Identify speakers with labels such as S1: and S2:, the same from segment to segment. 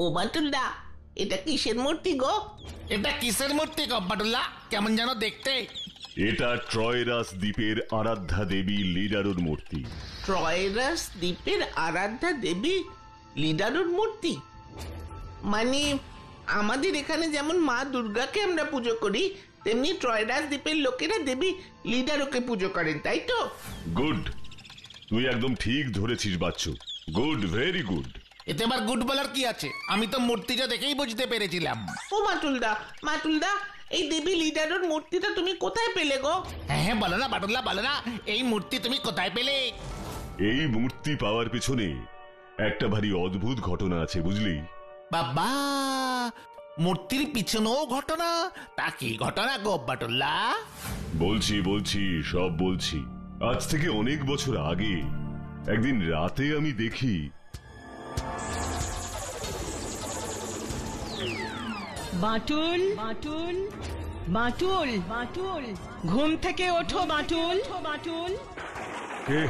S1: ও বাটুলদা, এটা কিসের মূর্তি গো?
S2: এটা কিসের মূর্তি গো বাটুল্লা? কেমন যেন দেখতে।
S3: এটা ট্রয়রাস দ্বীপের আরাধ্যা দেবী লিডারোর মূর্তি।
S1: ট্রয়রাস দ্বীপের আরাধ্যা দেবী লিডারোর মূর্তি? মানে আমাদের এখানে যেমন মা দুর্গাকে আমরা পুজো করি, তেমনি ট্রয়রাস দ্বীপের লোকেরা দেবী লিডারোকে পুজো করেন, তাই তো?
S3: গুড, তুই একদম ঠিক ধরেছিস বাচ্চু। Good, very good.
S2: এতে আবার গুড বলার কি আছে? আমি তো মূর্তিটা দেখেই বুঝতে পেরেছিলাম।
S1: ও মাটুলদা, মাটুলদা, এই দেবী লিডারোর মূর্তিটা তুমি কোথায় পেলে গো?
S2: হ্যাঁ বলো না বাটুল্লা, বলো না, এই মূর্তি তুমি কোথায় পেলে?
S3: এই মূর্তি পাওয়ার পেছনে একটা ভারী অদ্ভুত ঘটনা আছে, বুঝলি?
S2: বাবা, মূর্তির পিছনেও ঘটনা? তা কি ঘটনা গো বাটুল্লা?
S3: বলছি বলছি সব বলছি। আজ থেকে অনেক বছর আগে একদিন রাতে আমি দেখি
S4: বাটুল, বাটুল, বাটুল, বাটুল, ঘুম থেকে ওঠো বাটুল, বাটুল।
S3: কে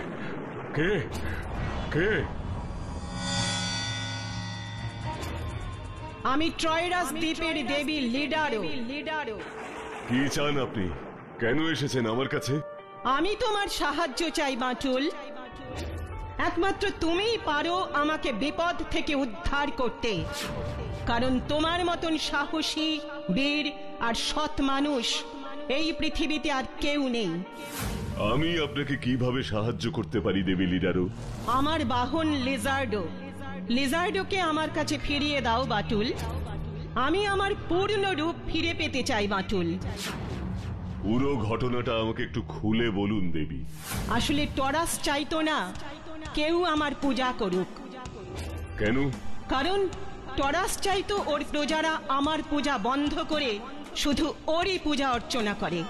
S3: কে কে?
S4: আমি ট্রয়রাস দ্বীপের দেবী লিডারো।
S3: কি চান আপনি? কেন এসেছেন আমার কাছে?
S4: আমি তোমার সাহায্য চাই বাটুল। একমাত্র তুমিই পারো আমাকে বিপদ থেকে উদ্ধার করতে, কারণ তোমার মতন সাহসী, বীর আর সৎ মানুষ এই পৃথিবীতে আর কেউ নেই।
S3: আমি আপনাকে কিভাবে সাহায্য করতে পারি দেবী লিডারো?
S4: আমার বাহন লিজার্ডো, লিজার্ডোকে আমার কাছে ফিরিয়ে দাও বাটুল। আমি আমার পূর্ণ রূপ ফিরে পেতে চাই বাটুল।
S3: পুরো ঘটনাটা আমাকে একটু খুলে বলুন দেবী।
S4: আসলে টরাস চাইতো না কেউ আমার পূজা করুক।
S3: কেন?
S4: কারণ টরাস চাইতো ওর প্রজারা আমার পূজা বন্ধ করে শুধু ওরই পূজা অর্চনা করে।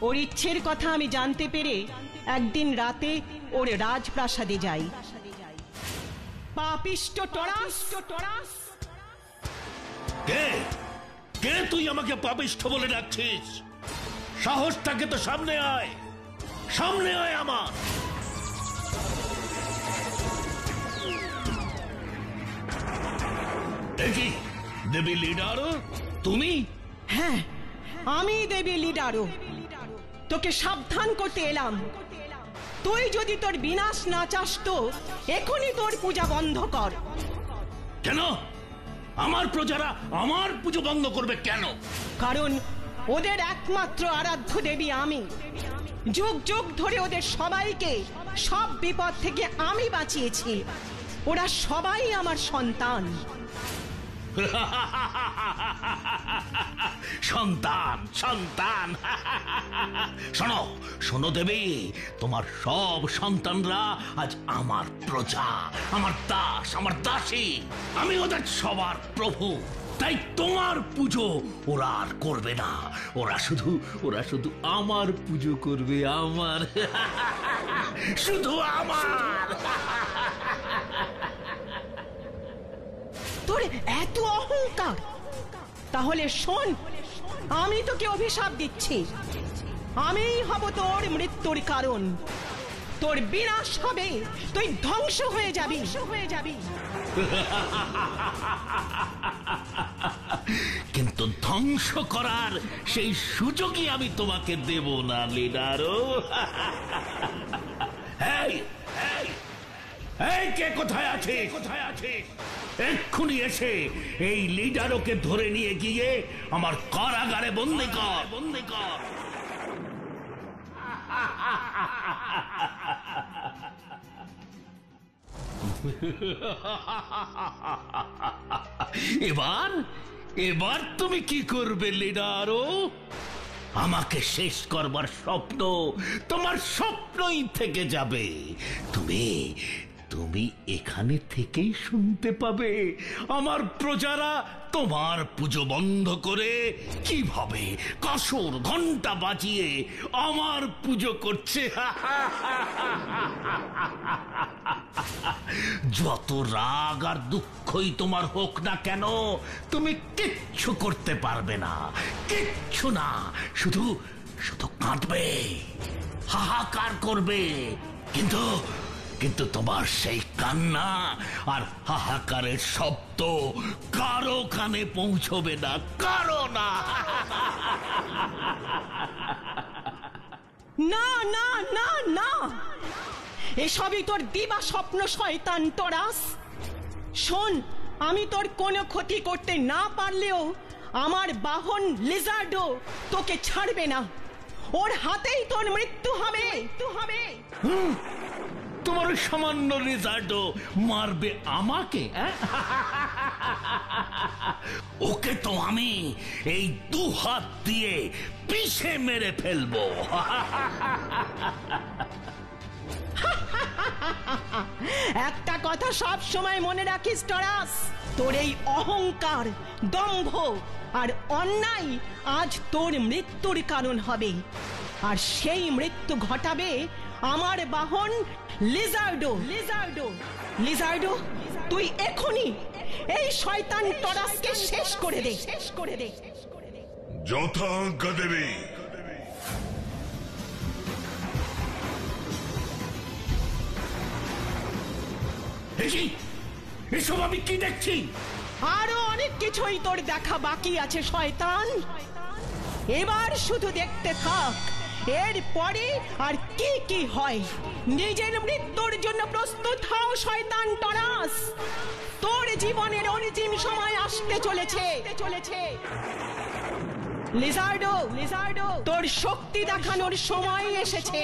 S4: ওর ইচ্ছের কথা আমি জানতে পেরে একদিন রাতে ওর রাজপ্রাসাদে যাই। পাপিষ্ট টরাস, টরাস!
S5: কে কে তুই আমাকে পাপিষ্ঠ বলে ডাকছিস? সাহস থাকে তো সামনে আয়, সামনে আয় আমার। দেখি দেবী লিডারো, তুমি?
S4: হ্যাঁ, আমি দেবী লিডারো। তোকে সাবধান করতে এলাম। তুই যদি তোর বিনাশ না চাস তো এখনই তোর পূজা বন্ধ কর।
S5: কেন? আমার প্রজারা আমার পুজো বন্ধ করবে কেন?
S4: কারণ ওদের একমাত্র আরাধ্য দেবী আমি। যুগ যুগ ধরে ওদের সবাইকে সব বিপদ থেকে আমি বাঁচিয়েছি। ওরা সবাই আমার সন্তান।
S5: সন্তান, সন্তান! শোনো শোনো দেবী, তোমার সব সন্তানরা আজ আমার প্রজা, আমার দাস, আমার দাসী। আমি ওদের সবার প্রভু। তাই তোমার পুজো ওরা আর করবে না। ওরা শুধু আমার পুজো করবে, আমার, শুধু আমার।
S4: তোর এত অহংকার? তাহলে শোন, আমি তোকে অভিশাপ দিচ্ছি। আমিই হব তোর মৃত্যুর কারণ। তোর বিনাশ হবে, তুই ধ্বংস হয়ে যাবি।
S5: কিন্তু ধ্বংস করার সেই সুযোগই আমি তোমাকে দেব না লিডারো। এই কে কোথায় আছে? কোথায় আছে? এক্ষুনি এসে এই লিডারোকে ধরে নিয়ে গিয়ে আমার কারাগারে বন্দী কর, বন্দী কর। এবার এবার তুমি কি করবে লিডারো? আমাকে শেষ করবার স্বপ্ন তোমার স্বপ্নই থেকে যাবে। তুমি তুমি এখানে থেকেই শুনতে পাবে আমার প্রজারা তোমার পুজো বন্ধ করে কিভাবে কাসর ঘন্টা বাজিয়ে আমার পুজো করছে। যত রাগ আর দুঃখই তোমার হোক না কেন, তুমি কিচ্ছু করতে পারবে না, কিচ্ছু না। শুধু শুধু কাঁদবে, হাহাকার করবে, কিন্তু কিন্তু তোমার সেই কান্না আর হাহাকারের শব্দ কারো কানে পৌঁছবে না, কারো না।
S4: না না না না, এসবই তোর দিবা স্বপ্ন শয়তান টরাস। শোন, আমি তোর কোনো ক্ষতি করতে না পারলেও আমার বাহন লিজার্ডো তোকে ছাড়বে না। ওর হাতেই তোর মৃত্যু হবে।
S5: তোমার ওই সামান্য লিজার্ডো মারবে আমাকে? ওকে তো আমি এই 2 হাত দিয়ে পিষে মেরে ফেলবো।
S4: একটা কথা সব সময় মনে রাখিস টরাস, তোর এই অহংকার, দম্ভ আর অন্যায় আজ তোর মৃত্যুর কারণ হবে। আর সেই মৃত্যু ঘটাবে আমার বাহন লিজার্ডো। লিজার্ডো, তুই এখনই এই শয়তান টরাসকে শেষ করে দে।
S6: যথা আজ্ঞা দেবে।
S5: এসব আমি কি দেখছি?
S4: আরো অনেক কিছুই তোর দেখা বাকি আছে শয়তান। এবার শুধু দেখতে থাক এর পরে আর কি কি হয়। নিজের মৃত্যুর জন্য প্রস্তুত হও শয়তান টরাস। তোর জীবনের অন্তিম সময় আসতে চলেছে। লিজার্ডো, তোর শক্তি দেখানোর সময় এসেছে।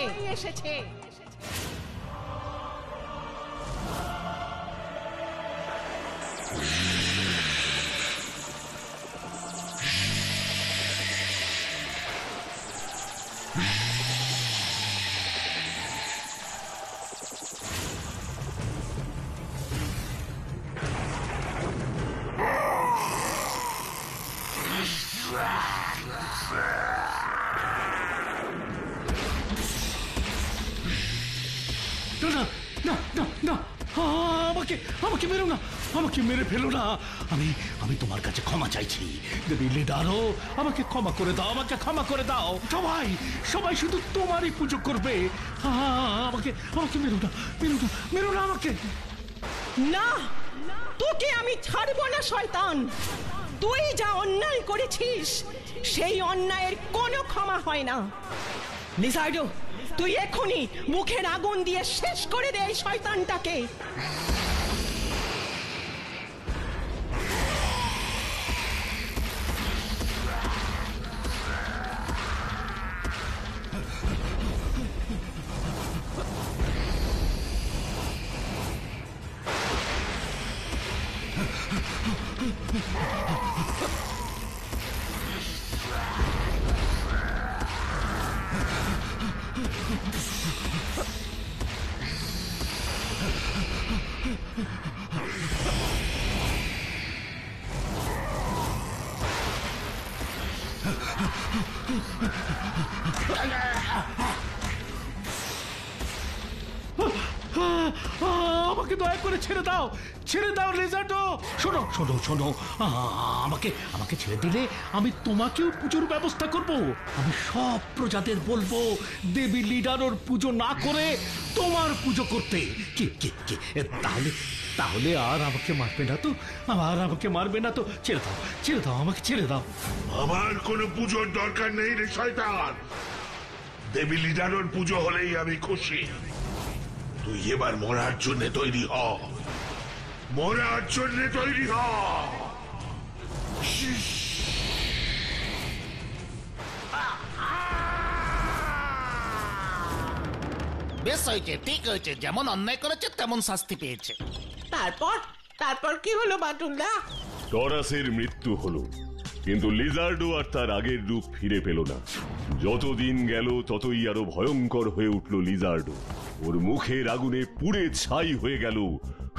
S5: আমাকে মেরো না, আমাকে মেরে ফেলো না। আমি তোমার কাছে ক্ষমা চাইছি দেবী লিডারো, আমাকে ক্ষমা করে দাও, আমাকে ক্ষমা করে দাও। সবাই শুধু তোমারই পুজো করবে। আমাকে মেরো না আমাকে।
S4: না, তোকে আমি ছাড়বো না শয়তান। তুই যা অন্যায় করেছিস সেই অন্যায়ের কোনো ক্ষমা হয় না। লিজার্ডো, তুই এখনই মুখের আগুন দিয়ে শেষ করে দে এই শয়তানটাকে।
S5: আমাকে দয়া করে ছেড়ে দাও লিজার্ডো। শোনো, আমাকে ছেড়ে দিলে আমি তোমাকেও পুজোর ব্যবস্থা করব। আমি সব প্রজাদের বলবো দেবী লিডারোর পুজো না করে তোমার পুজো করতে। কি তাহলে আর আমাকে মারবে না তো? ছেড়ে দাও, আমাকে ছেড়ে দাও।
S6: আমার কোনো পুজোর দরকার নেই রে শয়তান। দেবী লিডারোর পুজো হলেই আমি খুশি। তুই এবার মরার জন্য তৈরি হ।
S2: বেশ হয়েছে, ঠিক হয়েছে। যেমন অন্যায় করেছে তেমন শাস্তি পেয়েছে।
S1: তারপর কি হলো বাটুলদা?
S3: টরাসের মৃত্যু হলো, কিন্তু লিজার্ডো আর তার আগের রূপ ফিরে পেল না। যতদিন গেল ততই আরো ভয়ঙ্কর হয়ে উঠল লিজার্ডো। ওর মুখের আগুনে পুড়ে ছাই হয়ে গেল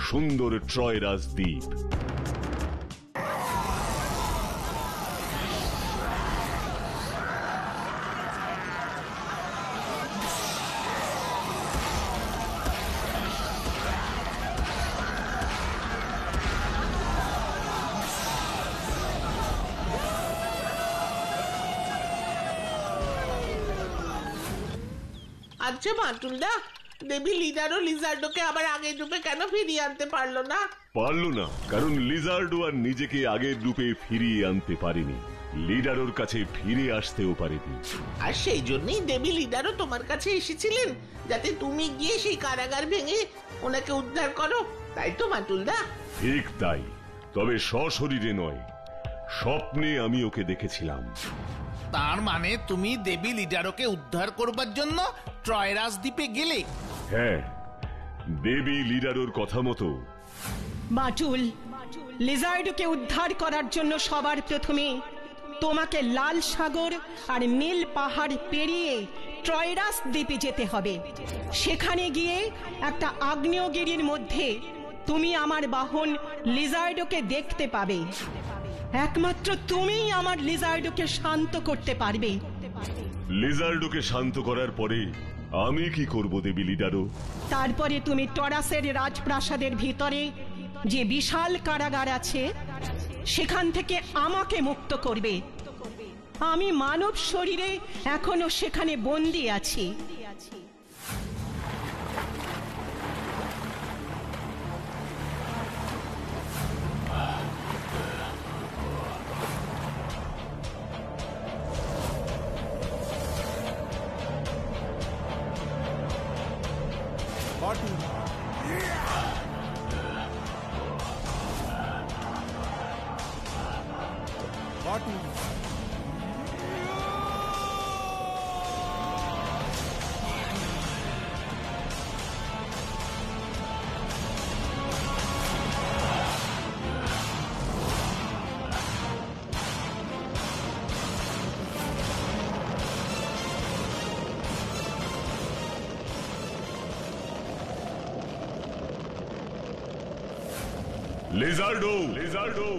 S3: সুন্দর ট্রয়রাস দ্বীপ।
S1: আচ্ছা বাটুলদা, দেবী লিডার ও লিজার্ডোকে আবার আগের রূপে কেন ফিরিয়ে আনতে পারলো না?
S3: পারলো না কারণ লিজার্ডো আর নিজেকে আগের রূপে ফিরিয়ে আনতে পারেনি, লিডারোর কাছে ফিরে আসতেও পারেনি।
S1: আর সেই জন্যই দেবী লিডারও তোমার কাছে এসেছিলেন, যাতে তুমি গিয়ে সেই কারাগার ভেঙে ওনাকে উদ্ধার করো, তাই তো বাটুলদা?
S3: ঠিক তাই, তবে সশরীরে নয়, স্বপ্নে আমি ওকে দেখেছিলাম।
S2: তার মানে তুমি দেবী লিডারোকে উদ্ধার করবার জন্য ট্রয়রাস দ্বীপে গেলে?
S3: হ্যাঁ, দেবী লিডারোর কথা মতো।
S4: বাটুল, লিজার্ডকে উদ্ধার করার জন্য সবার প্রথমে তোমাকে লাল সাগর আর নীল পাহাড় পেরিয়ে ট্রয়রাস দ্বীপে যেতে হবে। সেখানে গিয়ে একটা আগ্নেয়গিরির মধ্যে তুমি আমার বাহন লিজার্ডকে দেখতে পাবে। একমাত্র তুমিই আমার লিজার্ডকে শান্ত করতে পারবে।
S3: লিজার্ডোকে শান্ত করার পরে আমি কি করব দেবী লিডারো?
S4: তারপরে তুমি টরাসের রাজপ্রাসাদের ভিতরে যে বিশাল কারাগার আছে সেখান থেকে আমাকে মুক্ত করবে। আমি মানব শরীরে এখনো সেখানে বন্দী আছি।
S3: লিজার্ডো, লিজার্ডো,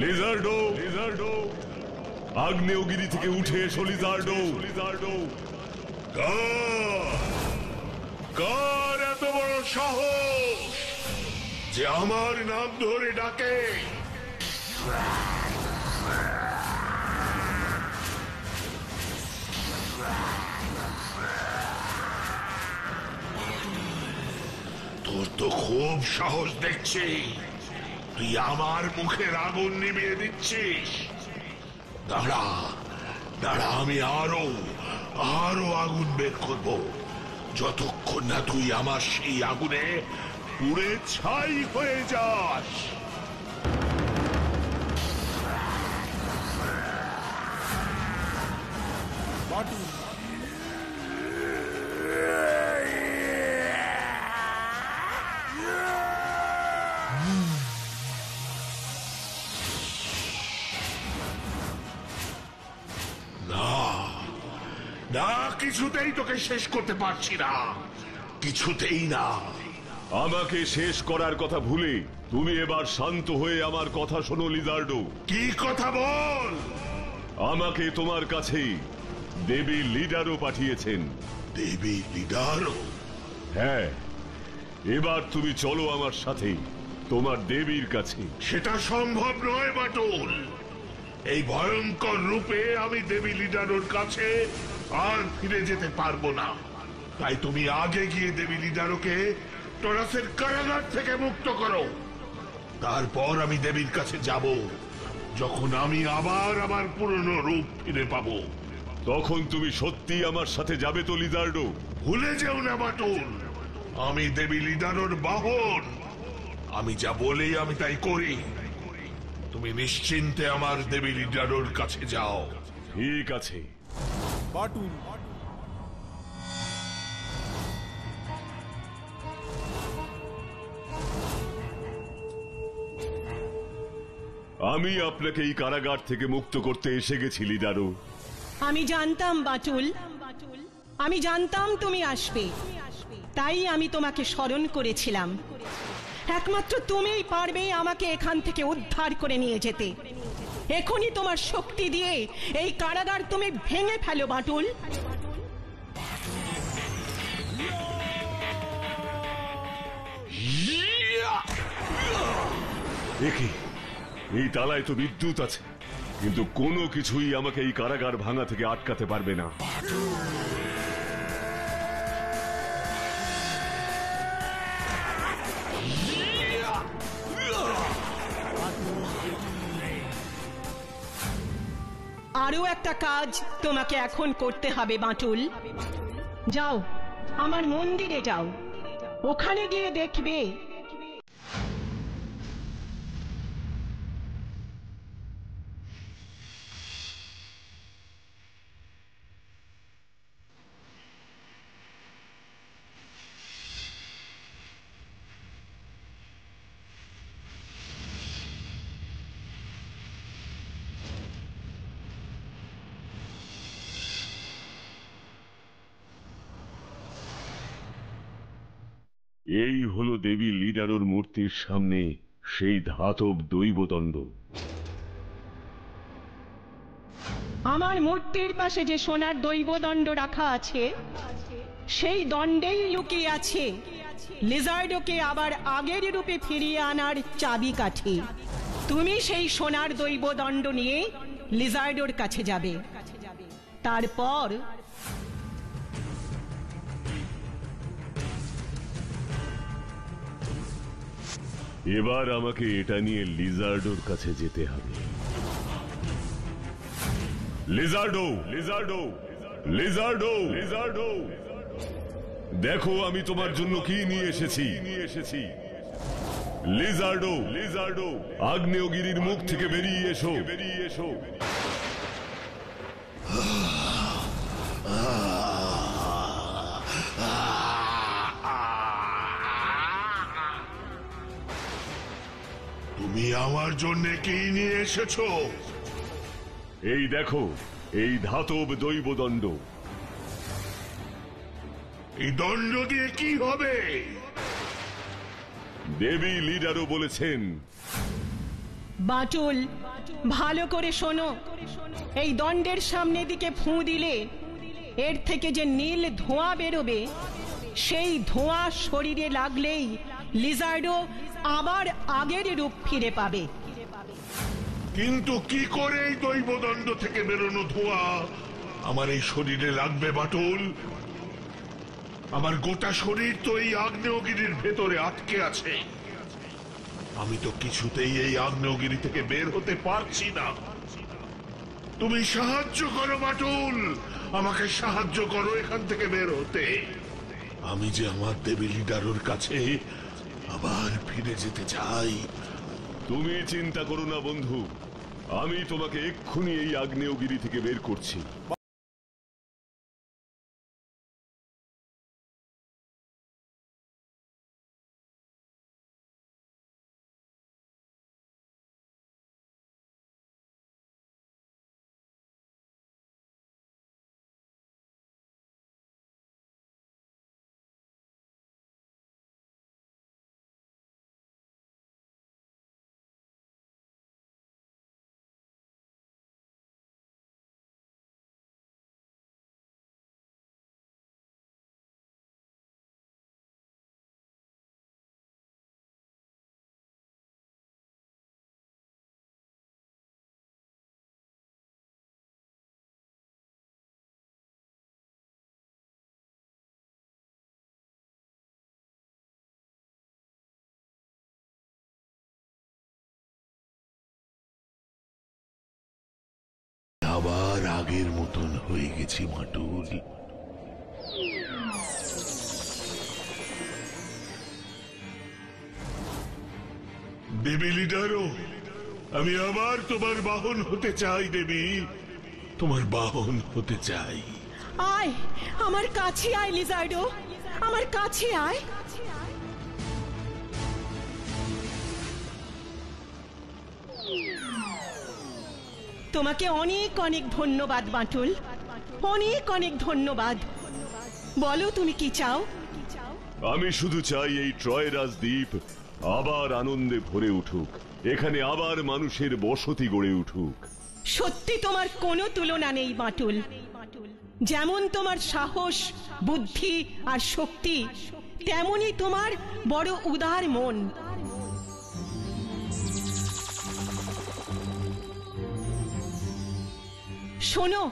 S3: লিজার্ডো, লিজার্ডো, আগ্নেয়গিরি থেকে উঠে এসো লিজার্ডো, লিজার্ডো।
S6: কার এত বড় সাহস যে আমার নাম ধরে ডাকে? তোর তো খুব সাহস দেখছি, তুই আমার মুখের আগুন নিভিয়ে দিচ্ছিস। দাঁড়া দাঁড়া, আমি আরো আরো আগুন বের করব, যতক্ষণ না তুই আমার সেই আগুনে পুড়ে ছাই হয়ে যাস। না, কিছুতেই তোকে শেষ করতে পারছি না, কিছুতেই না।
S3: আমাকে শেষ করার কথা ভুলে তুমি এবার শান্ত হয়ে আমার কথা শোনো লিজার্ডো।
S6: কি কথা বল?
S3: আমাকে তোমার কাছে দেবী লিডারও পাঠিয়েছেন।
S6: দেবী লিডারও?
S3: হ্যাঁ, এবার তুমি চলো আমার সাথে তোমার দেবীর কাছে।
S6: সেটা সম্ভব নয় বাটুল, এই ভয়ঙ্কর রূপে আমি দেবী লিডারোর কাছে আর ফিরে যেতে পারবো না। তাই তুমি আগে গিয়ে দেবী লিডারোকে টরাসের কারাগার থেকে মুক্ত করো, তারপর আমি দেবীর কাছে যাব। যখন আমি আবার আমার পুরনো রূপ ফিরে পাবো,
S3: তখন তুমি সত্যি আমার সাথে যাবে তো লিজার্ডো?
S6: ভুলে যেও না বাটুল, আমি দেবী লিডারোর বাহন। আমি যা বলি আমি তাই করি। তুমি নিশ্চিন্তে আমার দেবী লিডারোর কাছে যাও।
S3: ঠিক আছে। আমি আপনাকে এই কারাগার থেকে মুক্ত করতে এসে গেছি লিডারো।
S4: আমি জানতাম বাটুল, আমি জানতাম তুমি আসবে, তাই আমি তোমাকে স্মরণ করেছিলাম। একমাত্র তুমিই পারবে আমাকে এখান থেকে উদ্ধার করে নিয়ে যেতে। এখনই তোমার শক্তি দিয়ে এই কারাগার তুমি ভেঙে ফেলো বাটুল।
S3: দেখি, এই তালায় তো বিদ্যুৎ আছে, কিন্তু কোনো কিছুই আমাকে এই কারাগার ভাঙা থেকে আটকাতে পারবে না।
S4: আরো একটা কাজ তোমাকে এখন করতে হবে বাঁটুল। যাও আমার মন্দিরে যাও, ওখানে গিয়ে দেখবে
S3: এই হলো দেবী লিডারোর মূর্তির সামনে সেই ধাতব দৈবদণ্ড।
S4: আমার মূর্তির পাশে যে সোনার দৈবদণ্ড রাখা আছে, সেই দণ্ডেই লুকিয়ে আছে লিজার্ডোকে আবার আগের রূপে ফিরিয়ে আনার চাবিকাঠি। তুমি সেই সোনার দৈবদণ্ড নিয়ে লিজার্ডোর কাছে যাবে, তারপর
S3: এবার আমাকে এটা নিয়ে লিজার্ডোর কাছে যেতে হবে। লিজার্ডো, লিজার্ডো, লিজার্ডো, লিজার্ডো, দেখো আমি তোমার জন্য কি নিয়ে এসেছি। লিজার্ডো, লিজার্ডো, আগ্নেয়গিরির মুখ থেকে বেরিয়ে এসো।
S6: তুমি আমার জন্য কি নিয়ে এসেছো?
S3: এই দেখো, এই ধাতব দৈবদণ্ড।
S6: এই দণ্ড দিয়ে কি হবে?
S3: দেবী লিডারও বলেছেন।
S4: বাঁটুল, ভালো করে শোনো, এই দণ্ডের সামনে দিকে ফুঁ দিলে এর থেকে যে নীল ধোঁয়া বেরোবে, সেই ধোঁয়া শরীরে লাগলেই লিজার্ডো আবার আগের রূপ ফিরে পাবে।
S6: কিন্তু কি করে এই দৈবদণ্ড থেকে বেরোনো ধোঁয়া আমার এই শরীরে লাগবে বাটুল? আমার গোটা শরীর তো এই আগ্নেয়গিরির ভেতরে আটকে আছে। আমি তো কিছুতেই এই আগ্নেয়গিরি থেকে বের হতে পারছি না। তুমি সাহায্য করো বাটুল, আমাকে সাহায্য করো এখান থেকে বের হতে। আমি যে আমার দেবী লিডারোর কাছে আবার ফিরে যেতে চাই।
S3: তুমি চিন্তা করো না বন্ধু, আমি তোমাকে এক্ষুনি এই আগ্নেয়গিরি থেকে বের করছি।
S6: আবার আগের মতন হয়ে গেছি মাটুল। দেবী লিডারো, আমি আবার তোমার বাহন হতে চাই দেবী, তোমার বাহন হতে চাই।
S4: আয় আমার কাছে আয় লিজার্ডো, আমার কাছে আয়। তোমাকে অনেক অনেক ধন্যবাদ বাঁটুল, অনেক অনেক ধন্যবাদ। বলো তুমি কি চাও?
S3: আমি শুধু চাই এই ট্রয়রাজ দ্বীপ আবার আনন্দে ভরে উঠুক, এখানে আবার মানুষের বসতি গড়ে উঠুক।
S4: সত্যি তোমার কোনো তুলনা নেই বাঁটুল। যেমন তোমার সাহস, বুদ্ধি আর শক্তি, তেমনি তোমার বড় উদার মন। শোনো,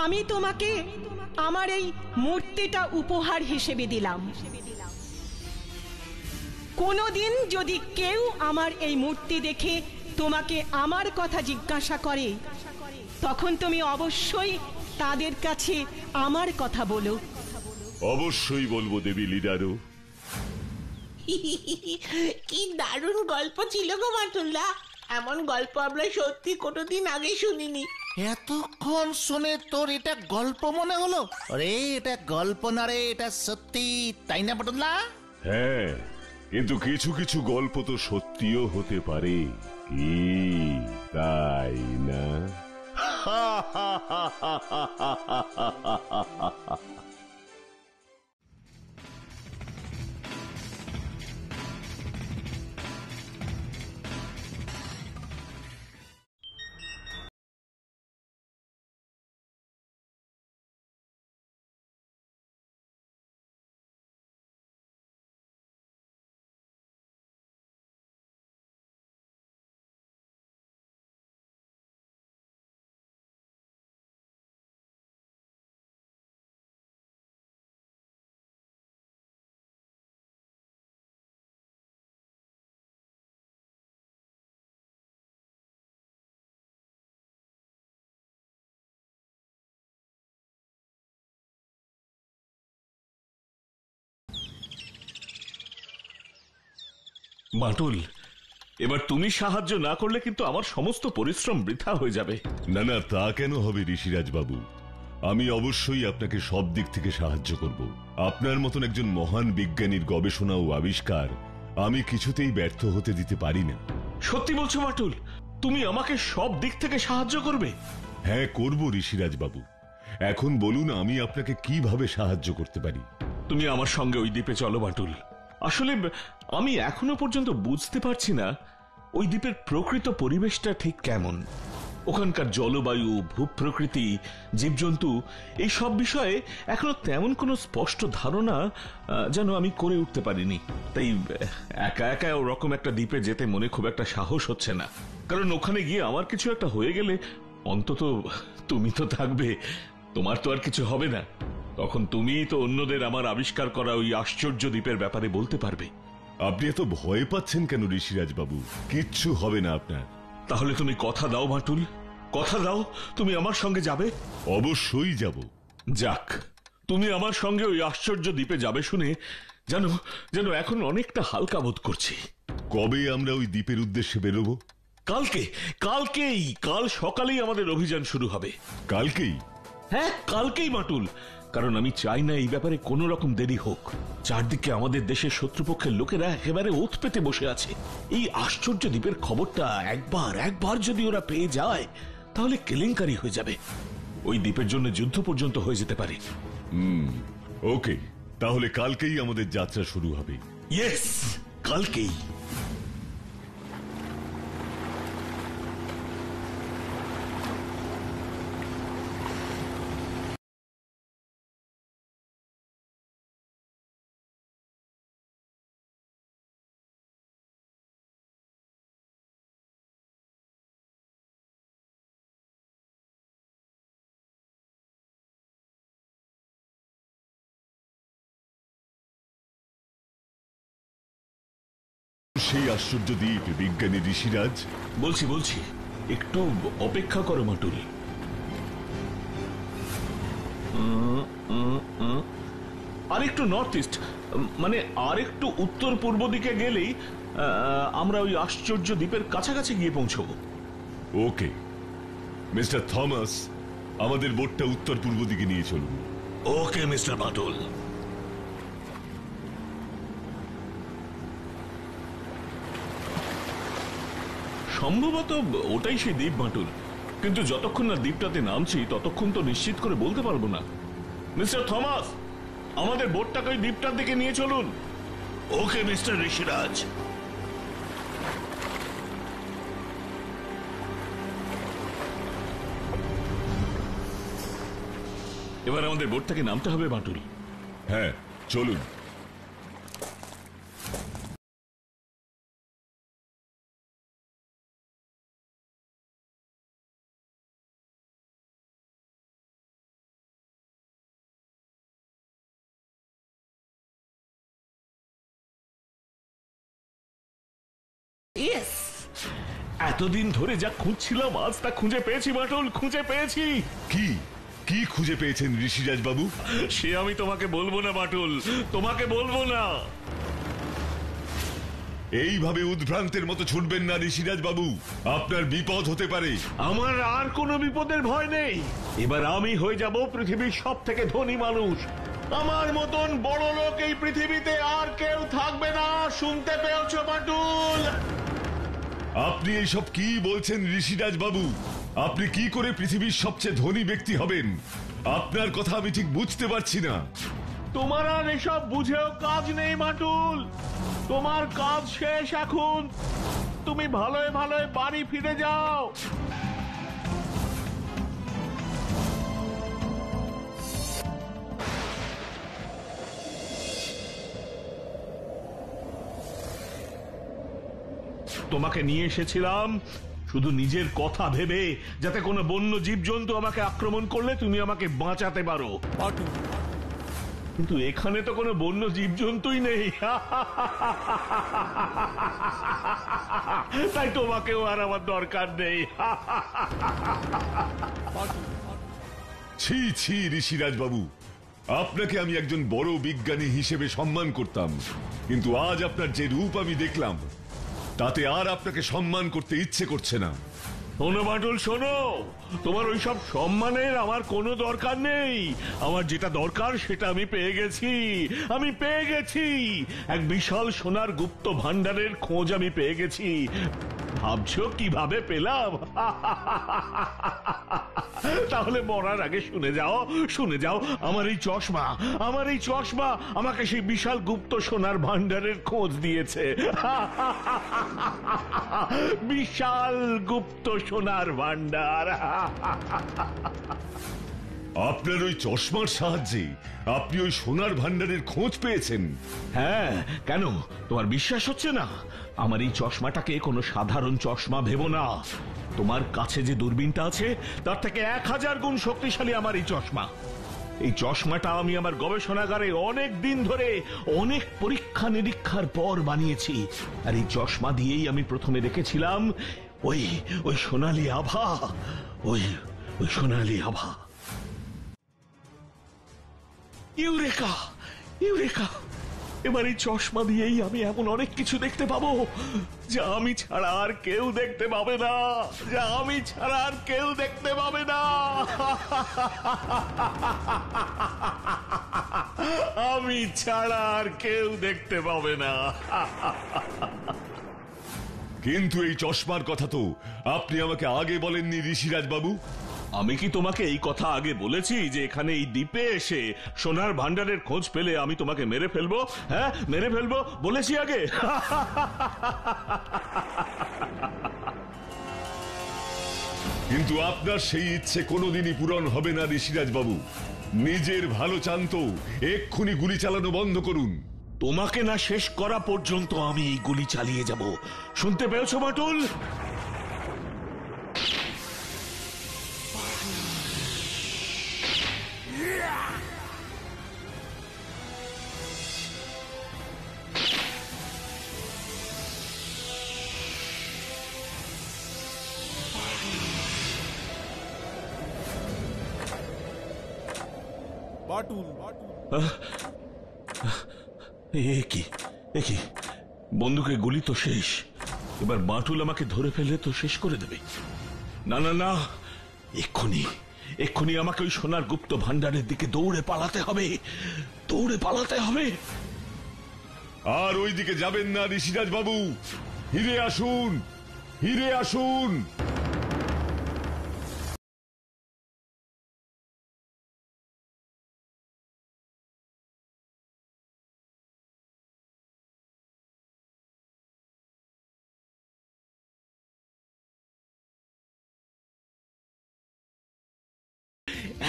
S4: আমি তোমাকে আমার এই মূর্তিটা উপহার হিসেবে দিলাম। কোনোদিন যদি কেউ আমার এই মূর্তি দেখে তোমাকে আমার কথা জিজ্ঞাসা করে, তখন তুমি অবশ্যই তাদের কাছে আমার কথা বলো।
S3: অবশ্যই বলবো দেবী লিডারো।
S1: কি দারুণ গল্প ছিল গো মাটুলদা, এমন গল্প আমরা সত্যি কোনোদিন আগে শুনিনি।
S2: এতক্ষণ শুনে তোর এটা গল্প মনে হলো? আরে এটা গল্প না রে, এটা সত্যি, তাই না বাটুল্লা?
S3: হ্যাঁ, কিন্তু কিছু কিছু গল্প তো সত্যিও হতে পারে, কি তাই না?
S7: বাটুল, এবার তুমি সাহায্য না করলে কিন্তু আমার সমস্ত পরিশ্রম বৃথা হয়ে যাবে।
S3: না না, তা কেন হবে ঋষিরাজ বাবু, আমি অবশ্যই আপনাকে সব দিক থেকে সাহায্য করব। আপনার মতন একজন মহান বিজ্ঞানীর গবেষণা ও আবিষ্কার আমি কিছুতেই ব্যর্থ হতে দিতে পারি না।
S7: সত্যি বলছো বাটুল? তুমি আমাকে সব দিক থেকে সাহায্য করবে?
S3: হ্যাঁ, করব ঋষিরাজ বাবু। এখন বলুন আমি আপনাকে কিভাবে সাহায্য করতে পারি?
S7: তুমি আমার সঙ্গে ওই দ্বীপে চলো বাটুল। আসলে আমি এখনো পর্যন্ত বুঝতে পারছি না ওই দ্বীপের প্রকৃত পরিবেশটা ঠিক কেমন। ওখানকার জলবায়ু, ভূপ্রকৃতি, জীবজন্তু, এই সব বিষয়ে এখনো তেমন কোনো স্পষ্ট ধারণা যেন আমি করে উঠতে পারিনি। তাই একা একা ওরকম একটা দ্বীপে যেতে মনে খুব একটা সাহস হচ্ছে না। কারণ ওখানে গিয়ে আমার কিছু একটা হয়ে গেলে অন্তত তুমি তো থাকবে, তোমার তো আর কিছু হবে না। তখন তুমিই তো অন্যদের আমার আবিষ্কার করা ওই আশ্চর্য দ্বীপের ব্যাপারে বলতে পারবে।
S3: আপনি এত ভয় পাচ্ছেন কেন ঋষিরাজ বাবু? কিচ্ছু হবে না আপনার।
S7: তাহলে তুমি কথা দাও বাটুল, কথা দাও তুমি আমার সঙ্গে যাবে।
S3: অবশ্যই যাব।
S7: যাক, তুমি আমার সঙ্গে ওই আশ্চর্য দ্বীপে যাবে শুনে যেন যেন এখন অনেকটা হালকা বোধ করছি।
S3: কবে আমরা ওই দ্বীপের উদ্দেশ্যে বেরোবো?
S7: কালকেই, কাল সকালেই আমাদের অভিযান শুরু হবে।
S3: কালকেই?
S7: হ্যাঁ, কালকেই বাটুল। কারণ আমি চাই না এই ব্যাপারে কোনো রকম দেরি হোক। চারদিকে আমাদের দেশের শত্রুপক্ষের লোকেরা একেবারে ওত পেতে বসে আছে। এই আশ্চর্য দ্বীপের খবরটা একবার যদি ওরা পেয়ে যায় তাহলে কেলেঙ্কারি হয়ে যাবে। ওই দ্বীপের জন্য যুদ্ধ পর্যন্ত হয়ে যেতে পারে।
S3: ওকে, তাহলে কালকেই আমাদের যাত্রা শুরু হবে।
S7: ইয়েস, কালকেই।
S3: সেই আশ্চর্য দ্বীপ বিজ্ঞানী ঋষিরাজ।
S7: বলছি একটু অপেক্ষা করো মাটুল। আর একটু নর্থ ইস্ট, মানে আর একটু উত্তর পূর্ব দিকে গেলেই আমরা ওই আশ্চর্য দ্বীপের কাছাকাছি গিয়ে পৌঁছবো।
S3: ওকে মিস্টার থমাস, আমাদের বোটটা উত্তর পূর্ব দিকে নিয়ে চলুন।
S5: Okay mister Batul.
S7: সম্ভবত ওটাই সেই দ্বীপ বাটুল, কিন্তু যতক্ষণ না দ্বীপটাতে নামছি ততক্ষণ তো নিশ্চিত করে বলতে পারবো না। মিস্টার থমাস, আমাদের বোটটাকে ওই দ্বীপটার দিকে নিয়ে চলুন।
S5: Okay mister Rishiraj.
S7: এবার আমাদের বোটটাকে নামতে হবে বাটুল।
S3: হ্যাঁ, চলুন।
S1: ইয়েস,
S7: এতদিন ধরে যা খুঁজছিলাম আজ তা খুঁজে পেয়েছি বাটুল, খুঁজে পেয়েছি।
S3: কি কি খুঁজে পেয়েছেন ঋষিরাজ বাবু?
S7: সে আমি তোমাকে বলবো না বাটুল, তোমাকে বলবো না।
S3: এইভাবে উদ্ভ্রান্তের মতো ছুটবেন না ঋষিরাজ বাবু, আপনার বিপদ হতে পারে।
S7: আমার আর কোনো বিপদের ভয় নেই। এবার আমি হয়ে যাব পৃথিবীর সব থেকে ধনী মানুষ। আমার মতন বড় লোক এই পৃথিবীতে আর কেউ থাকবে না, শুনতে পেয়েছো বাটুল?
S3: আপনি এইসব কি বলছেন ঋষিরাজ বাবু? আপনি কি করে পৃথিবীর সবচেয়ে ধনী ব্যক্তি হবেন? আপনার কথা আমি ঠিক বুঝতে পারছি না।
S7: তোমার আর এসব বুঝেও কাজ নেই বাটুল, তোমার কাজ শেষ এখন। তুমি ভালোই ভালোই বাড়ি ফিরে যাও। তোমাকে নিয়ে এসেছিলাম শুধু নিজের কথা ভেবে, যাতে কোনো বন্য জীবজন্তু আমাকে আক্রমণ করলে তুমি আমাকে বাঁচাতে পারো। কিন্তু এখানে তো কোনো বন্য জীবজন্তুই নেই, তাই তোমাকেও আর আমার দরকার নেই।
S3: ছি ছি ঋষিরাজ বাবু, আপনাকে আমি একজন বড় বিজ্ঞানী হিসেবে সম্মান করতাম, কিন্তু আজ আপনার যে রূপ আমি দেখলাম তাতে আর আপনাকে সম্মান করতে ইচ্ছে করছে না।
S7: শোনো বাটুল শোনো, তোমার ওইসব সম্মানের আমার কোনো দরকার নেই। আমার যেটা দরকার সেটা আমি পেয়ে গেছি, আমি পেয়ে গেছি। এক বিশাল সোনার গুপ্ত ভান্ডারের খোঁজ আমি পেয়ে গেছি। ভাবছো কিভাবে পেলাম? তাহলে মরার আগে শুনে যাও, শুনে যাও। আমার এই চশমা আমাকে সেই বিশাল গুপ্ত সোনার ভান্ডারের খোঁজ দিয়েছে। বিশাল গুপ্ত সোনার ভান্ডার।
S3: আপনার ওই চশমার সাহায্যে আপনি ওই সোনার ভান্ডারের খোঁজ পেয়েছেন?
S7: হ্যাঁ, কেন তোমার বিশ্বাস হচ্ছে না? আমার এই চশমাটাকে কোনো সাধারণ চশমা ভেবো না। তোমার কাছে যে দূরবীনটা আছে তার থেকে 1000 গুণ শক্তিশালী আমার এই চশমা। এই চশমাটা আমি আমার গবেষণাগারে অনেক দিন ধরে অনেক পরীক্ষা নিরীক্ষার পর বানিয়েছি। আর এই চশমা দিয়েই আমি প্রথমে দেখেছিলাম ওই সোনালী আভা, ওই সোনালী আভা। Eureka, eureka! এবার এই চশমা দিয়েই আমি এমন অনেক কিছু দেখতে পাবো যা আমি ছাড়া আর কেউ দেখতে পাবে না, যা আমি ছাড়া আর কেউ দেখতে পাবে না। আমি ছাড়া আর কেউ দেখতে পাবে না।
S3: কিন্তু এই চশমার কথা তো আপনি আমাকে আগে বলেননি ঋষিরাজ বাবু।
S7: আমি কি তোমাকে এই কথা আগে বলেছি যে এখানে এই দ্বীপে এসে সোনার ভান্ডারের খোঁজ পেলে আমি তোমাকে মেরে ফেলবো? হ্যাঁ, মেরে ফেলবো বলেছি আগে?
S3: কিন্তু আপনার সেই ইচ্ছে কোনোদিনই পূরণ হবে না ঋষিরাজ বাবু। নিজের ভালো চান তো এক্ষুনি গুলি চালানো বন্ধ করুন।
S7: তোমাকে না শেষ করা পর্যন্ত আমি এই গুলি চালিয়ে যাব। শুনতে পেয়েছো বাটুল? কি বন্দুকে গুলি তো শেষ। এবার বাটুল আমাকে ধরে ফেলে তো শেষ করে দেবে। না না না, এক্ষুনি আমাকে ওই সোনার গুপ্ত ভান্ডারের দিকে দৌড়ে পালাতে হবে, দৌড়ে পালাতে হবে।
S3: আর ওই দিকে যাবেন না ঋষিরাজ বাবু, ফিরে আসুন, ফিরে আসুন।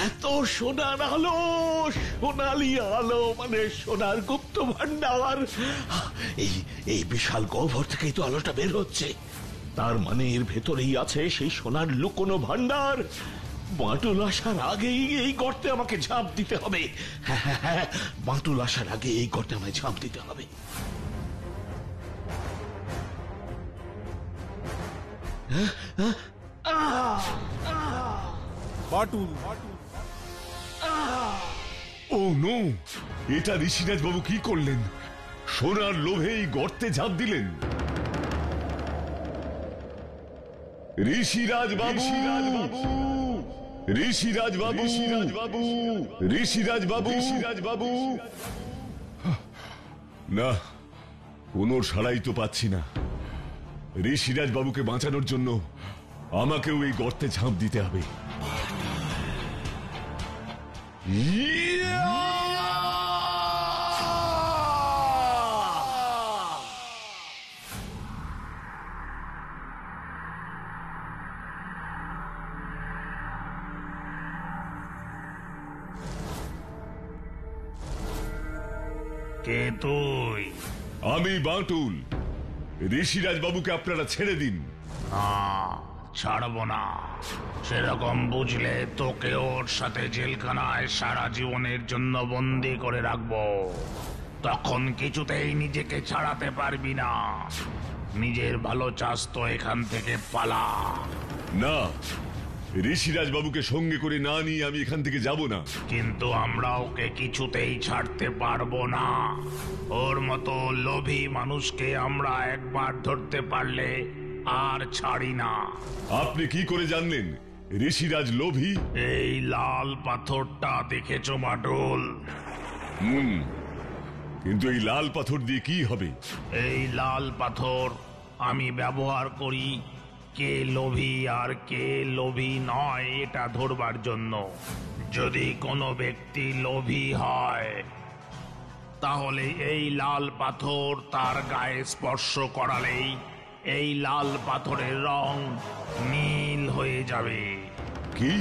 S7: এত সোনার আলো, সোনালি আলো, মানে সোনার গুপ্ত ভান্ডার। এই বিশাল গহ্বর থেকেই তো আলোটা বের হচ্ছে। তার মানে এর ভেতরেই আছে সেই সোনার লুকোনো ভান্ডার। বাটুল আসার আগেই এই গর্তে আমাকে ঝাঁপ দিতে হবে। হ্যাঁ, বাটুল আসার আগে এই গর্তে আমায় ঝাঁপ দিতে হবে।
S8: বাটুল
S3: ও নো, এটা ঋষিরাজ বাবু কি করলেন? সোনার লোভেই গর্তে ঝাঁপ দিলেন। ঋষিরাজ বাবু, ঋষিরাজ বাবু, ঋষিরাজ বাবু, ঋষিরাজ বাবু, ঋষিরাজ বাবু। না, কোনো সাড়াই তো পাচ্ছি না। ঋষিরাজ বাবুকে বাঁচানোর জন্য আমাকেও এই গর্তে ঝাঁপ দিতে হবে।
S5: কে তুই?
S3: আমি বাঁটুল। ঋষিরাজ বাবুকে আপনারা ছেড়ে দিন।
S5: না, ছাড়বো না। সেরকম বুঝলে তোকে ওর সাথে জেলখানায় সারা জীবনের জন্য বন্দি করে রাখবো। তখন কিছুতেই নিজেকে ছাড়াতে পারবি না। নিজের ভালো চাস তো এখান থেকে পালা।
S3: না, ঋষিরাজ বাবুকে সঙ্গে করে না নিয়ে আমি এখান থেকে যাব না।
S5: কিন্তু আমরা ওকে কিছুতেই ছাড়তে পারবো না। ওর মতো লোভী মানুষকে আমরা একবার ধরতে পারলে আর ছাড়ি না।
S3: আপনি কি করে জানলেন ঋষিরাজ লোভী?
S5: এই লাল পাথরটা দেখেছো বাটুল?
S3: কিন্তু এই লাল পাথর দিয়ে কি হবে?
S5: এই লাল পাথর আমি ব্যবহার করি কে লোভী আর কে লোভী নয় এটা ধরবার জন্য। যদি কোনো ব্যক্তি লোভী হয় তাহলে এই লাল পাথর তার গায়ে স্পর্শ করালেই এই লাল পাথরের রং নীল হয়ে যাবে।
S3: কি?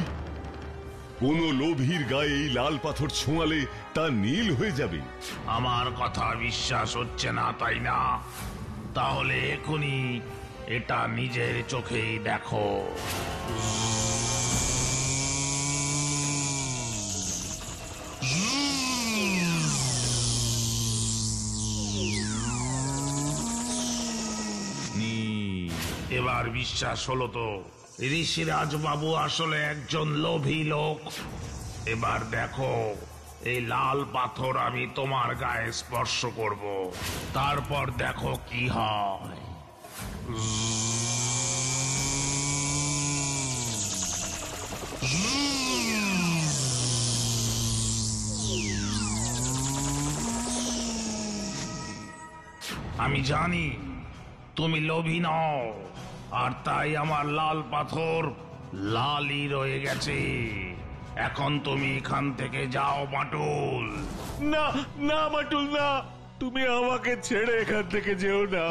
S3: কোন লোভীর গায়ে এই লাল পাথর ছোঁয়ালে তা নীল হয়ে যাবে?
S5: আমার কথা বিশ্বাস হচ্ছে না তাই না? তাহলে এখনই এটা নিজের চোখেই দেখো। এবার বিশ্বাস হলো তো ঋষিরাজ বাবু আসলে একজন লোভী লোক। এবার দেখো, এই লাল পাথর আমি তোমার গায়ে স্পর্শ করব, তারপর দেখো কি হয়। আমি জানি তুমি লোভী নও, আর তাই আমার লাল পাথর লালই রয়ে গেছে। এখন তুমি এখান থেকে যাও বাটুল।
S7: না না বাটুল, না, তুমি আমাকে ছেড়ে এখান থেকে যেও না।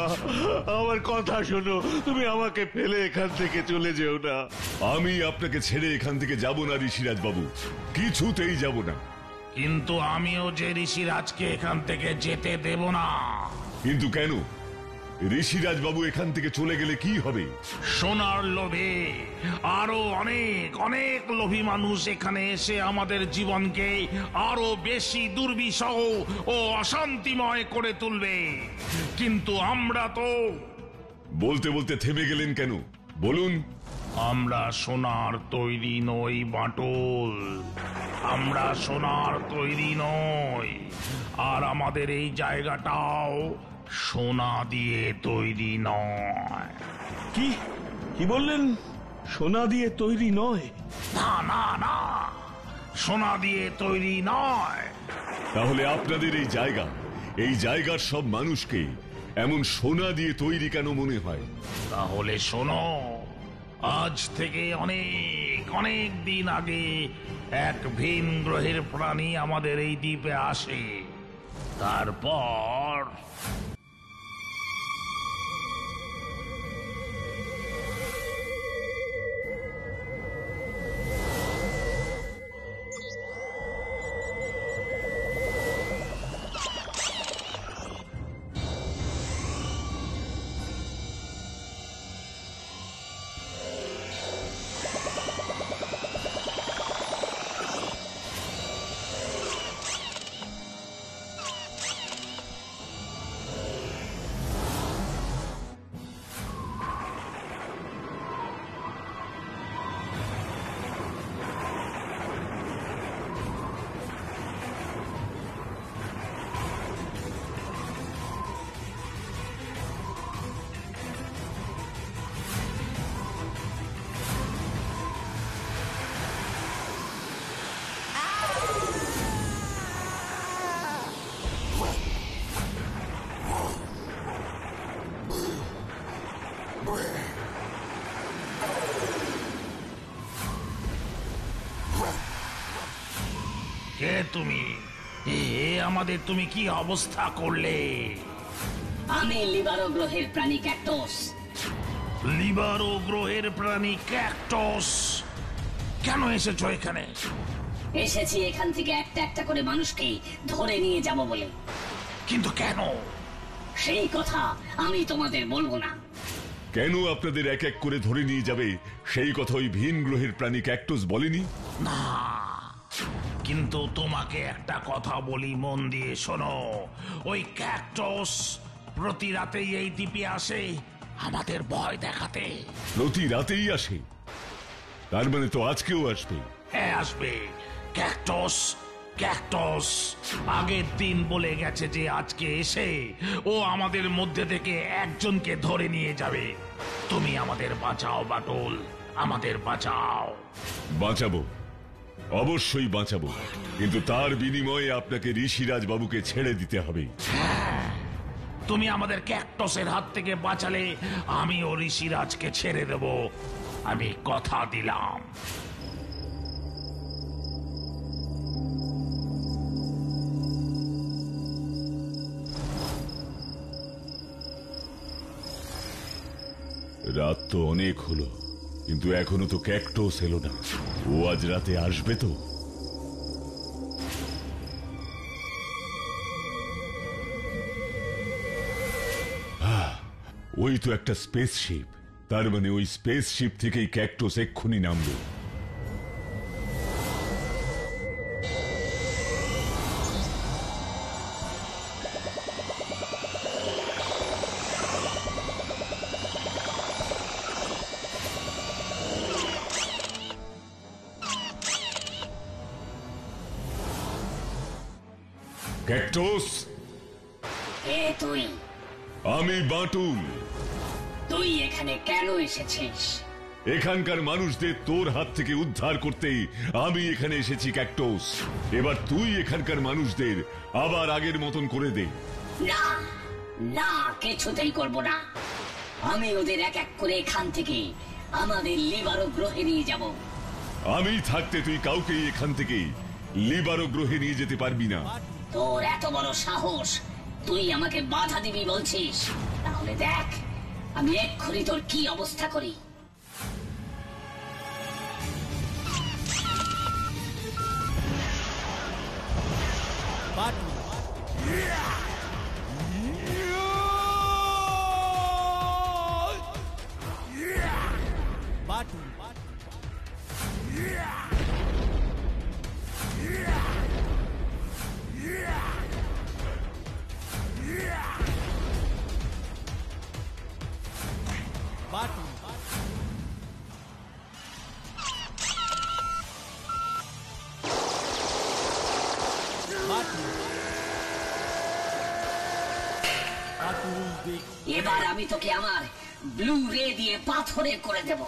S7: আমার কথা শোনো, তুমি আমাকে ফেলে এখান থেকে চলে যেও না।
S3: আমি আপনাকে ছেড়ে এখান থেকে যাব না ঋষিরাজ বাবু, কিছুতেই যাব না।
S5: কিন্তু আমিও যে ঋষিরাজকে এখান থেকে যেতে দেব না।
S3: কিন্তু কেন? ঋষিরাজ বাবু এখান থেকে চলে গেলে কি হবে?
S5: সোনার লোভে আরো অনেক অনেক লোভী মানুষ এখানে এসে আমাদের জীবনকে আরো বেশি দুর্বিষহ ও অশান্তিময় করে তুলবে। কিন্তু আমরা তো...
S3: বলতে বলতে থেমে গেলেন কেন? বলুন।
S5: আমরা সোনার তৈরি নই বাটুল, আমরা সোনার তৈরি নই। আর আমাদের এই জায়গাটাও সোনা দিয়ে তৈরি নয়।
S7: কি কি বললেন? সোনা দিয়ে তৈরি নয়?
S5: না না না, সোনা দিয়ে তৈরি নয়।
S3: তাহলে আপনাদের এই জায়গার সব মানুষকে এমন সোনা দিয়ে তৈরি কেন মনে হয়?
S5: তাহলে শোনো, আজ থেকে অনেক অনেক দিন আগে এক ভিন গ্রহের প্রাণী আমাদের এই দ্বীপে আসে। তারপর তুমি? আমাদের তুমি কি অবস্থা করলে?
S8: আমি লিবারো গ্রহের প্রাণী ক্যাকটাস।
S5: লিবারো গ্রহের প্রাণী ক্যাকটাস, কেন এসেছো এখানে?
S8: এসেছি এখান থেকে একটা একটা করে মানুষকে ধরে নিয়ে যাব বলে।
S5: কিন্তু কেন?
S8: সেই কথা আমি তোমাদের বলবো না।
S3: কেন আপনাদের এক এক করে ধরে নিয়ে যাবে সেই কথা ওই ভিন গ্রহের প্রাণী ক্যাকটাস বলেনি?
S5: না, কিন্তু তোমাকে একটা কথা বলি, মন দিয়ে শোনো। ওই ক্যাকটাস প্রতি রাতেই এই দ্বীপে আসে আমাদের ভয় দেখাতে।
S3: প্রতি রাতেই আসে? তার মানে তো আজকেও আসবে?
S5: হ্যাঁ, আসবে। ক্যাকটাস ক্যাকটাস আগের দিন বলে গেছে যে আজকে এসে ও আমাদের মধ্যে থেকে একজনকে ধরে নিয়ে যাবে। তুমি আমাদের বাঁচাও বাটুল, আমাদের বাঁচাও।
S3: বাঁচাবো, অবশ্যই বাঁচাবো, কিন্তু তার বিনিময়ে আপনাকে ঋষিরাজ বাবুকে ছেড়ে দিতে হবে।
S5: তুমি আমাদের ক্যাকটাসের হাত থেকে বাঁচালে আমিও ঋষিরাজকে ছেড়ে দেব, আমি কথা দিলাম।
S3: রাত তো অনেক হলো, কিন্তু এখনো তো ক্যাকটাস এলো না। ও আজ রাতে আসবে তো? ওই তো একটা স্পেসশিপ, তার মানে ওই স্পেসশিপ থেকেই ক্যাকটাস এক্ষুনি নামবে। ক্যাকটাস,
S8: কে তুই?
S3: আমি বাটুল।
S8: তুই এখানে কেন এসেছিস?
S3: এখানকার মানুষদের তোর হাত থেকে উদ্ধার করতে আমি এখানে এসেছি ক্যাকটাস। এবার তুই এখানকার মানুষদের আবার আগের মতন করে দে।
S8: না না, কিছুতেই করব না। আমি ওদের এক এক করে এখান থেকে আমাদের লিবারো গ্রহে নিয়ে যাব।
S3: আমি থাকতে তুই কাউকেই এখান থেকে লিবারো গ্রহে নিয়ে যেতে পারবি না।
S8: তোর এত বড় সাহস, তুই আমাকে বাধা দিবি বলছিস? তাহলে দেখ আমি এক্ষুনি তোর কি অবস্থা করি। এবার আমি তোকে আমার ব্লু রে দিয়ে পাথরে করে দেব।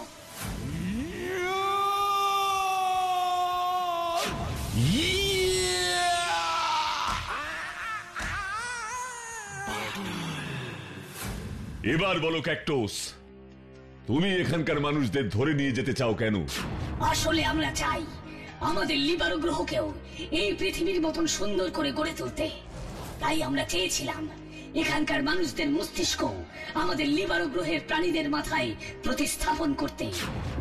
S3: এবার বলো ক্যাকটাস, তুমি এখানকার মানুষদের ধরে নিয়ে যেতে চাও কেন?
S8: আসলে আমরা চাই আমাদের লিবারো গ্রহকেও এই পৃথিবীর মতন সুন্দর করে গড়ে তুলতে। তাই আমরা চেয়েছিলাম এখানকার মানুষদের মস্তিষ্ক আমাদের লিবারো গ্রহের প্রাণীদের মাথায় প্রতিস্থাপন করতে,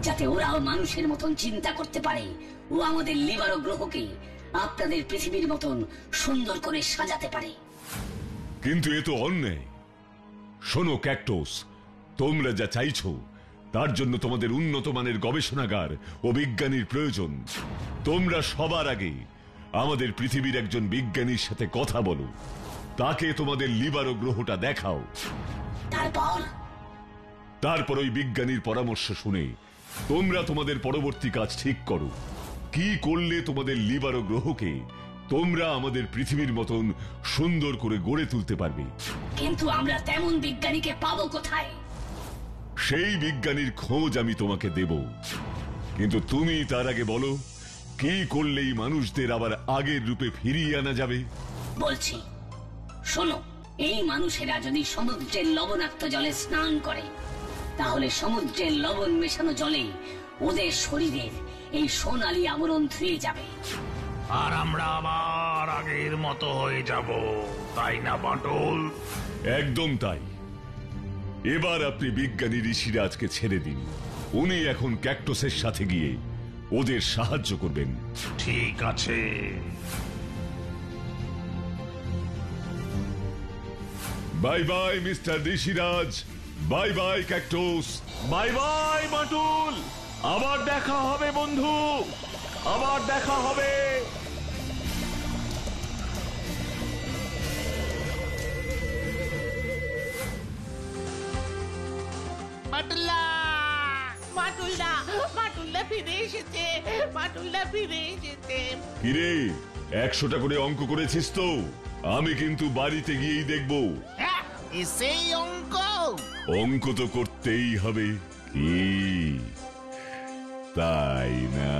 S8: যাতে ওরাও মানুষের মতন চিন্তা করতে পারে ও আমাদের লিবারো গ্রহকে আপনাদের পৃথিবীর মতন সুন্দর করে সাজাতে পারে।
S3: কিন্তু এ তো অন্যায়। শোনো ক্যাকটাস, তোমরা যা চাইছো তার জন্য তোমাদের উন্নত মানের গবেষণাগার ও বিজ্ঞানীর প্রয়োজন। তোমরা সবার আগে আমাদের পৃথিবীর একজন বিজ্ঞানীর সাথে কথা বলো, তাকে তোমাদের লিবারো গ্রহটা দেখাও। তারপর ওই বিজ্ঞানীর পরামর্শ শুনে তোমরা তোমাদের পরবর্তী কাজ ঠিক করো। কি করলে তোমাদের লিবারো গ্রহকে তোমরা আমাদের পৃথিবীর মতন সুন্দর করে গড়ে তুলতে পারবে।
S8: কিন্তু আমরা তেমন বিজ্ঞানীকে পাবো কোথায়?
S3: সেই বিজ্ঞানীর খোঁজ আমি তোমাকে দেব, কিন্তু তুমি তার আগে বলো কি করলেই মানুষদের আবার আগের রূপে ফিরিয়ে আনা যাবে।
S8: বলছি, শোনো, এই মানুষেরা যদি সমুদ্রের লবণাক্ত জলে স্নান করে, তাহলে সমুদ্রের লবণ মেশানো জলে ওদের শরীরের এই সোনালী আবরণ ধুয়ে যাবে,
S5: আর আমরা আবার
S6: আগের মতো হয়ে যাব, তাই না বাটুল?
S3: একদম তাই। এবার আপনি বিজ্ঞানী ঋষিরাজকে ছেড়ে দিন। উনি এখন ক্যাকটাসের সাথে গিয়ে ওদের সাহায্য করবেন।
S6: ঠিক আছে।
S3: Bye bye mister Rishiraj, bye bye cactus.
S7: Bye bye Batul, আবার দেখা হবে বন্ধু, আবার দেখা হবে।
S2: বাটুল্লা
S1: মাটুলদা ফিরে এসেছে, মাটুলদা ফিরে এসেছে।
S3: কিরে, 100টা করে অঙ্ক করেছিস তো? আমি কিন্তু বাড়িতে গিয়েই দেখবো।
S2: সেই অঙ্ক
S3: অঙ্ক তো করতেই হবে, কি তাই না?